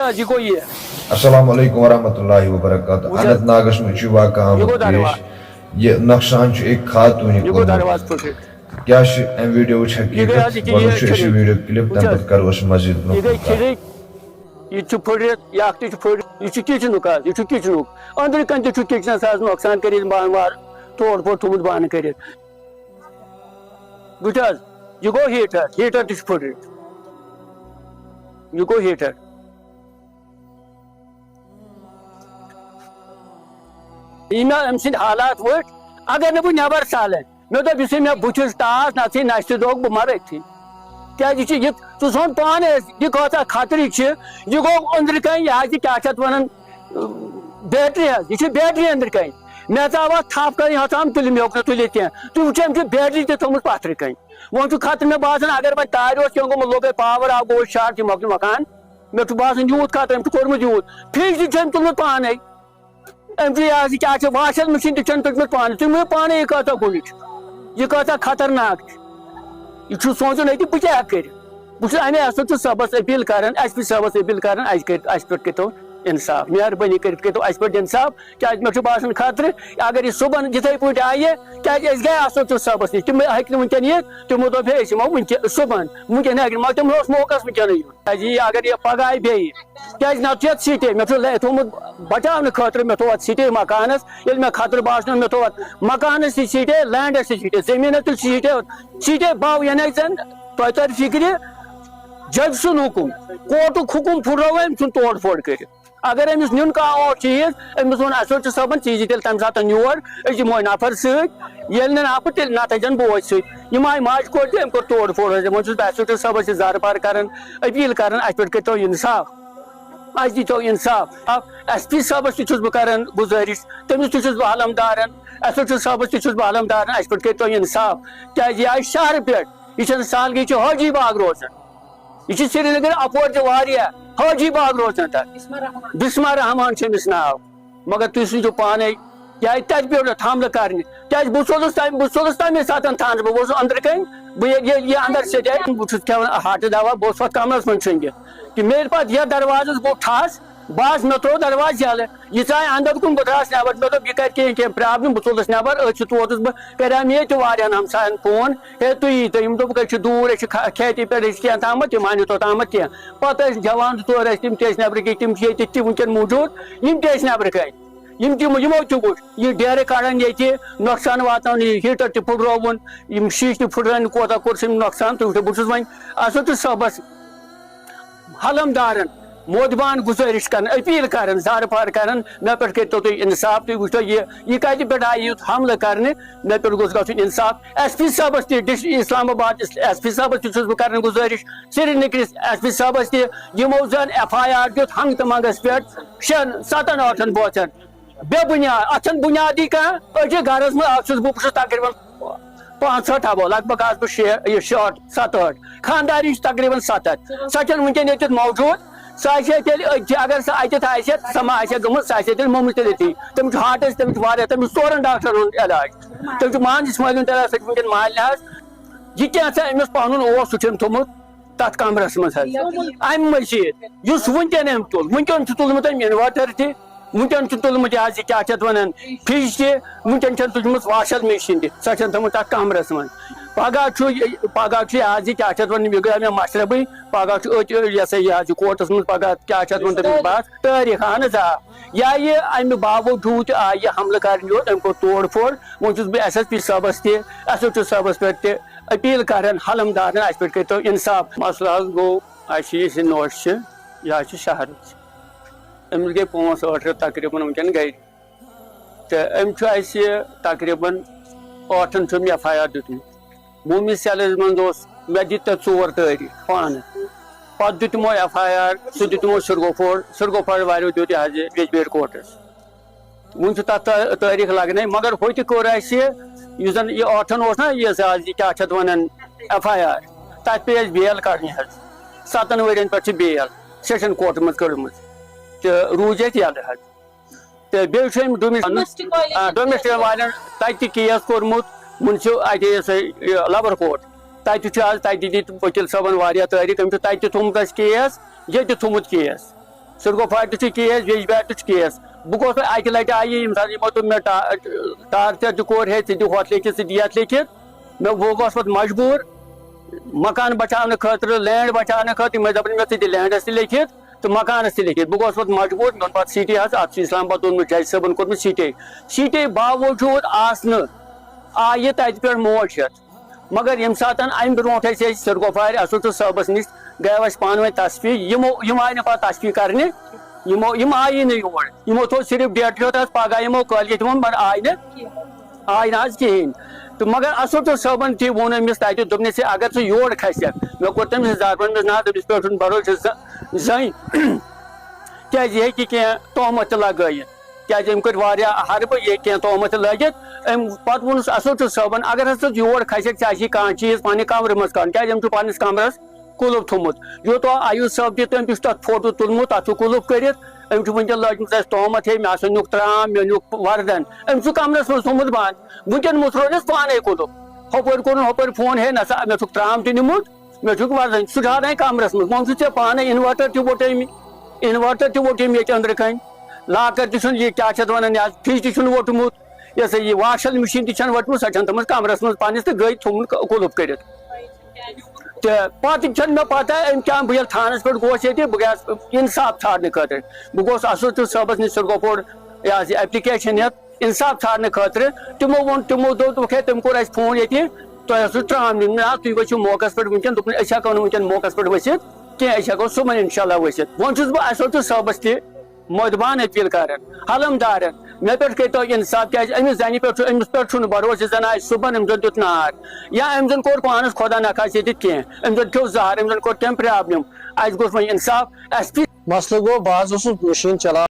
السلام علیکم ورحمۃ اللہ وبرکاتہ اننت ناگس میں واقع آمد پیش یہ نقصان ایک خاتون کیا ام ویڈیو حقیقت ویڈیو کلپ تم پہ کرو مزید یہ پھٹت یہ پھٹ یہ کچنک یہ کچنک اندر کن تہ کچنس نقصان کر بانوار توڑ پھوڑ تھومت بان کر بچ یہ گو ہیٹر تہ پھٹت یہ گو ہیٹر یہ ام سند حالات وٹ اگر نہ بہ نبر ژالن مے دپ اس مے بچس ٹاس نہ نشہ دہ بہ مر اتھی کیا سون پان یہ کوتا خطرہ یہ گو اندر کن یہ کیا ونان بیٹری یہ بیٹری اندر کن مے ثاو تھپ کر ہم تل مے ہوں تلت کی تھی وچ ام بیٹری تہ تھومت پتھر کن ون خطر مے باسان اگر وی تار گومت لوگ پاور آو گو شارٹ یہ مکل مکان مے باسان یوت خطر ام کورمت یوت فریج تہ تلمت پانے ام کیا واشنگ مشین تہ تلمت پانے تھی مے پانے یہ کوتا گونچ یہ کوتا خطرناک یہ سوچن یہ بہ کیا کر بس امے ایس ایچ او صاحبس اپیل کران ایس پی صاحبس اپیل کران اس پہ کرتو انصاف مہربانی کرتو اس پہ انصاف کیا مے باسان خطر اگر یہ صبح جتھے پہ آئے کیا گئے ایس ایچ او صاحبس نش تم ہیکہ ونکن یہ تمو دپ ہے اس یمو صبح ونکن ہیکہ مگر تم موقع ونکن یہ اگر یہ پگہ آئی بیٚیہِ کیٛازِ نتہٕ چھُ یتھ سیٖٹے مے چھُ تھومُت بچاونہٕ خٲطرٕ مے تھوٚو اتھ سیٖٹے مکانس ییٚلہِ مے خطرٕ باسیو مے تھوٚو اتھ مکانس تہِ سیٖٹے لینڈس تہِ سیٖٹے زٔمیٖنس تہِ سیٖٹے باو یعنی زن تۄہہِ تر فکرِ جج سُنٛد حکم کوٹُک حکم پھُٹرو أمۍ سُنٛد توڑ پھوڑ کٔرِتھ اگر أمِس نیُن کانٛہہ اوس چیٖز أمِس ووٚن ایس ایچ او صٲبن ژٕ یی تیٚلہِ تمہِ ساتہٕ یور أسۍ دِمہوے نفر سۭتۍ ییٚلہِ نہٕ نفر تیٚلہِ نتہٕ أنۍزٮ۪ن بوے سۭتۍ یِم آیہِ ماجہِ کوٚر تہِ أمۍ کوٚر توڑ پھوڑ وۄنۍ چھُس بہٕ ایس ایچ او صٲبس یہِ زارٕپار کران اپیٖل کران اَسہِ پٮ۪ٹھ کٔرۍتو اِنصاف اس دیتو انصاف ایس پی صاحبس تہ چھُس بہٕ کران گزٲرِش تٔمِس تہ چھُس بہٕ علمدارن ایس ایچ او صاحبس تہ چھُس بہٕ علمدارن اَسہِ پٮ۪ٹھ کٔرۍتو انصاف کیٛازِ یہِ آیہِ شہرٕ پٮ۪ٹھ یہِ چھنہٕ سالگی چھِ حٲجی باغ روزان یہ سری نگر اپور تہ واریاہ حٲجی باغ روزان تتھ بسما رحمان چھُ أمِس ناو مگر تُہۍ سوٗزِو پانے کیٛازِ تتہِ پیوٚو نہٕ حملہٕ کرنہِ کیٛازِ بہٕ سوزُس تمے ساتہٕ تھانس بہٕ اوسُس أنٛدرٕ کَنۍ بہٕ یہ اندر سٹے بہٕ چھُس کھٮ۪وان ہاٹہٕ دوا بہٕ اوسُس پتہٕ کمرس منٛز شۄنگِتھ کہ میرے پتہٕ یتھ دروازس گوٚو ٹھس بس مےٚ ترٛوو دروازٕ یلہٕ یہِ ژاے اندر کُن بہٕ درٛاس نٮ۪بر مےٚ دوٚپ یہِ کرِ کینٛہہ پرابلم بہٕ ژوٚلُس نٮ۪بر أتھۍ سۭتۍ ووتُس بہٕ کریٛام ییٚتہِ واریاہن ہمساین فون ہے تُہۍ ییٖتو یِم دوٚپُکھ أسۍ چھِ دوٗر أسۍ چھِ کھیتی پٮ۪ٹھ أسۍ چھِ کینٛہہ تامتھ تِم آیہِ نہٕ توٚتامتھ کینٛہہ پتہٕ ٲسۍ جوان زٕ ژور ٲسۍ تِم تہِ ٲسۍ نٮ۪برٕ کِنۍ تِم چھِ ییٚتہِ تہِ ونکیٚن موٗجوٗد یِم تہِ ٲسۍ نٮ۪برٕ کَنۍ یِمو تہِ وٕچھ یہِ ڈیرٕ کڑان ییٚتہِ نۄقصان واتناوان یہِ ہیٖٹر تہِ پھُٹرووُن یِم شیٖشہٕ تہِ پھُٹرٲوِن کوتاہ کوٚر سٔمۍ نۄقصان تُہۍ وٕچھِو بہٕ چھُس وۄنۍ ایس ایچ او صٲبس علمدارن مودبان گزٲرِش کران اپیٖل کران زارٕپار کران مےٚ پٮ۪ٹھ کٔرۍتو تُہۍ انصاف تُہۍ وٕچھتو یہِ کتہِ پٮ۪ٹھ آیہِ یُتھ حملہٕ کرنہِ مےٚ پٮ۪ٹھ گوٚژھ گژھُن انصاف ایس پی صٲبس تہِ ڈسٹرک اسلام آباد ایس پی صٲبس تہِ چھُس بہٕ کران گزٲرِش سری نگرس ایس پی صٲبس تہِ یِمو زن ایف آی آر دیُت ہنگتہٕ منگس پٮ۪ٹھ 6 7 8 بٲژن بے بُنیاد اتھ چھنہٕ بُنیادی کانٛہہ أکِس گرس منٛز اکھ چھُس بہٕ چھُس تقریٖبن 65 ہبو لگ بگ آسہٕ بہٕ 6 7 8 خانداری چھِ تقریٖبن 7 سۄ چھنہٕ ونکیٚن ییٚتٮ۪تھ موجوٗد سۄ آسہِ ہے تیٚلہِ أتھی اگر سۄ اتٮ۪تھ آسہِ ہا سۄ ما آسہِ ہا گٔمٕژ سۄ آسہِ ہا تیٚلہِ موٚمٕژ تیٚلہِ أتی تٔمِس چھُ ہاٹس تٔمِس چھُ واریاہ تٔمِس 4 ڈاکٹرن ہُنٛد علاج تٔمِس چھُ ماجہِ اسماعیل ہُنٛد علاج سۄ چھِ ونکیٚن مالنہِ حظ یہِ کینٛژھا أمِس پنُن اوس سُہ چھُ أمۍ تھوٚمُت تتھ کمرس منٛز حظ امہِ مٔزیٖد یُس ونکیٚن أمۍ تُل ونکیٚن چھُ تُلمُت أمۍ اِنوٲٹر تہِ ونکیٚن چھُ تُلمُت یہِ حظ یہِ کیٛاہ چھِ اتھ ونان فرج تہِ ونکیٚن چھَن تُجمٕژ واشر مشیٖن تہِ سۄ چھَن تھٲومٕژ تتھ کمرس منٛز پگہہ چھُ یہِ حظ یہِ کیٛاہ چھِ اتھ ونان یہِ گٔیو مےٚ مشربٕے پگہہ چھُ أتھۍ یہِ ہسا یہِ حظ یہِ کورٹس منٛز پگہہ کیٛاہ چھِ اتھ ونان تٔمِس بات تٲریٖخ اہن حظ آ یہِ آیہِ امہِ باوجوٗد تہِ آیہِ یہِ حملہٕ کرنہِ یوت أمۍ کوٚر توڑ پھوڑ وۄنۍ چھُس بہٕ ایس ایس پی صٲبس تہِ ایس ایچ او صٲبس پٮ۪ٹھ تہِ اپیٖل کران علمدارن اَسہِ پٮ۪ٹھ کٔرۍتو انصاف مسلہٕ حظ گوٚو اَسہِ یُس یہِ نوٚش چھِ یہِ حظ چھِ شہرٕچ أمِس گٔے 5 8 رٮ۪تھ تقریٖبن ونکیٚن گرِ تہٕ أمۍ چھُ اَسہِ تقریٖبن 8 چھُ أمۍ ایف آی آر دیُتمُت مومی سیلس منٛز اوس مےٚ دِتۍ تَتھ 4 تٲریٖخ پانہٕ پتہٕ دیُت تِمو ایف آی آر سُہ دیُت تِمو سِرگوفور والیو دیُت یہِ حظ یہِ بیجبیر کورٹس وۄنۍ چھُ تتھ تٲریٖخ لگنے مگر ہوٚتہِ کوٚر اَسہِ یُس زن یہِ 8 اوس نا یہِ حظ یہِ کیٛاہ چھِ اتھ ونان ایف آی آر تتھ پیٚیہِ اَسہِ بیل کڑنہِ حظ 7 ؤرین پٮ۪ٹھ چھِ بیل سیشن کورٹس منٛز کٔڑمٕژ تہٕ روٗدۍ اَسہِ یلہٕ حظ تہٕ بیٚیہِ چھُ أمۍ ڈومیسٹک والٮ۪ن تتہِ تہِ کیس کوٚرمُت اتہِ لبر کوٹ تتہِ چھُ حظ تتہِ دِتۍ ؤکیٖل صٲبن واریاہ تٲریٖخ أمۍ چھُ تتہِ تہِ تھوٚمُت اَسہِ کیس ییٚتہِ تہِ تھوٚمُت کیس سرگوفار تہ کیس ویجبیار تہ کیس بہ گوس اکہ لٹہ آئی یم سات یمو دوٚپ مےٚ ٹارچر تہ کوٚر ہے ژٕ دِ ہوٚتھ لیکھِتھ ژٕ دِ یتھ لیکھِتھ بہ گوس پتہٕ مجبوٗر مکان بچاونہٕ خٲطرٕ لینڈ بچاونہٕ خٲطرٕ یِم ٲسۍ دپان مےٚ ژٕ دِ لینڈس تہِ لیکھِتھ تو مکانس تہ لیکھِتھ بہ گوس پتہٕ مجبوٗر مےٚ اوٚن پتہٕ سٹے حظ اتھ چھُ اسلام آباد اوٚنمُت جج صٲبن کوٚرمُت سٹے باوجوٗد آسنہٕ آیہِ تتہِ پٮ۪ٹھ موج ہٮ۪تھ مگر ییٚمہِ ساتہٕ امہِ برونٛٹھ أسۍ سرگوفارِ اسوچو صٲبس نِش گٔیو اسہِ پانہٕ ؤنۍ تصفیٖق یِم آیہِ نہٕ پتہٕ تصفیٖق کرنہِ یِم آیی نہٕ یور یِمو تھوٚو صرف ڈیٹ یوت حظ پگاہ یِمو کٲلکیتھ یِمو مگر آیہِ نہٕ حظ کِہیٖنۍ تو مگر اسوچو صٲبن تہِ ووٚن أمِس تتہِ دوٚپنس ہے اگر ژٕ یور کھسکھ مےٚ کوٚر تٔمِس زارٕ ووٚنمس نہ تٔمِس پٮ۪ٹھ چھُنہٕ بروسہٕ زٔنۍ کیازِ یہِ ہیٚکہِ کینٛہہ تہمت تہِ لگٲیِتھ کیازِ أمۍ کٔرۍ واریاہ حربہٕ یہِ ہیٚکہِ کینٛہہ تہمت تہِ لٲگِتھ أمۍ پتہٕ ووٚنُس اسوچو صٲبن اگر ہسا ژٕ یور کھسکھ ژےٚ آسی کانٛہہ چیٖز پننہِ کمرٕ منٛز کڑُن کیازِ أمۍ چھُ پننِس کمرس قُلُف تھوٚمُت یوٗتاہ آیوٗش صٲب تہِ تٔمۍ تہِ چھُ تتھ فوٹو تُلمُت تتھ چھُ قُلُف کٔرِتھ أمۍ چھُ وٕنکیٚن لٲجمٕژ اسہِ تہمت ہے مےٚ ہسا نیُک ترام مےٚ نیُک وردن أمۍ چھُ کمرس منٛز تھوٚمُت بنٛد وٕنکیٚن مٔژروونس پانے قُلُف ہُپٲرۍ کوٚرُن ہُپٲرۍ فون ہے نسا مےٚ چھُکھ ترام تہِ نِمُت مےٚ چھُکھ وردن سُہ ڈھاناے کمرس منٛز وۄنۍ چھُ ژےٚ پانے انوٲٹر تہِ ووٚٹ أمۍ ییٚتہِ أنٛدرٕ کَنۍ لاکر تہِ چھُنہٕ یہِ کیٛاہ چھِ اتھ ونان یہِ فرج تہِ چھُنہٕ ووٚٹمُت یہِ ہسا یہِ واشل مِشیٖن تہِ چھنہٕ ؤٹمٕژ سۄ چھنہٕ تھٲومٕژ کمرس منٛز پننِس تہٕ گٔے تھوٚومُت قُلُف کٔرِتھ تہٕ پتہٕ چھنہٕ مےٚ پتہ أمۍ کیٛاہ بہٕ ییٚلہِ تھانس پٮ۪ٹھ گوس ییٚتہِ بہٕ گٔیس انصاف ژھانڈنہٕ خٲطرٕ بہٕ گوس اسوچو صٲبس نِش سرگوفور یہِ حظ یہِ ایپلِکیشن ہٮ۪تھ انصاف ژھانڈنہٕ خٲطرٕ تِمو دوٚپ ہے تٔمۍ کوٚر اسہِ فون ییٚتہِ تۄہہِ اوسوٕ ترام نیُن نہ تُہۍ ؤسِو موقعس پٮ۪ٹھ وٕنکیٚن دوٚپُن أسۍ ہٮ۪کو نہٕ وٕنکیٚن موقعس پٮ۪ٹھ ؤسِتھ کینٛہہ أسۍ ہٮ۪کو صُبحن انشاء اللہ ؤسِتھ وۄنۍ چھُس بہٕ اسوچو صٲبس تہِ مودبان اپیٖل کران حلمدارن مےٚ پٮ۪ٹھ کٔرۍتو انصاف کیازِ أمِس زنہِ پٮ۪ٹھ چھُ أمِس پٮ۪ٹھ چھُنہٕ بروسہٕ یہِ زن آسہِ صُبحن أمۍ زن دیُت نار یا أمۍ زن کوٚر پانس خۄدا نخواستہ ییٚتہِ کینٛہہ أمۍ زن کھیوٚو زہر أمۍ زن کوٚر کینٛہہ پرابلم اسہِ گوٚژھ وۄنۍ انصاف اسہِ مسلہٕ گوٚو بہٕ حظ اوسُس مشیٖن چلاوان